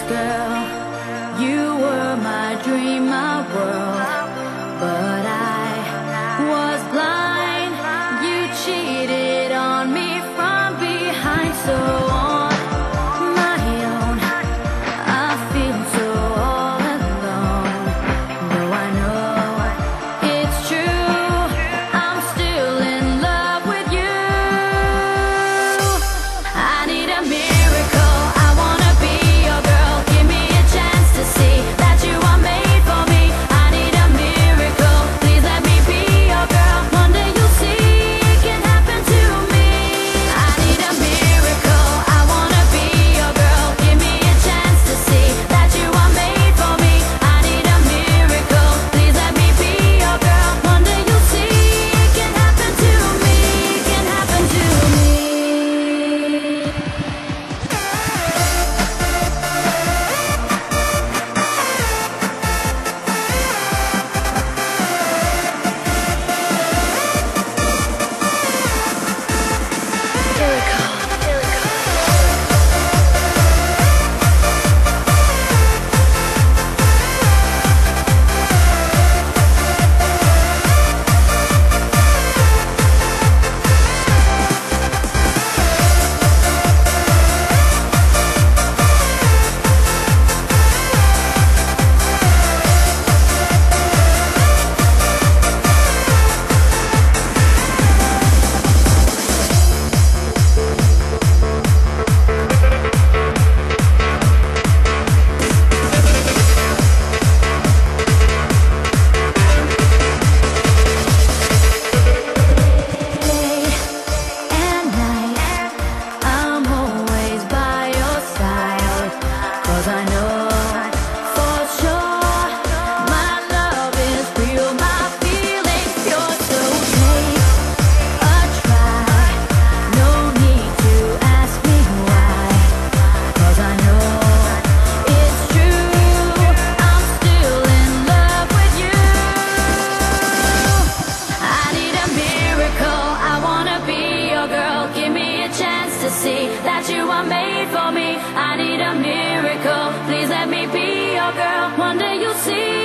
girl. You were my dream, my world, but I was blind. You cheated on me from behind, so on my own I feel so all alone. Though I know it's true, I'm still in love with you. I need a miracle, I wanna be your girl. Give me a chance to see that you are made for me. I need a miracle, please let me be your girl. One day you'll see it can happen to me. I need a miracle, I wanna be your girl. Give me a chance to see that you are made for me. I need a miracle, please let me be your girl. One day you'll see it can happen to me, can happen to me. I know for sure my love is real, my feelings pure. So take a try, no need to ask me why, 'cause I know it's true, I'm still in love with you. I need a miracle, I wanna be your girl. Give me a chance to see that you are made for me. I need a miracle, please let me be your girl. One day you'll see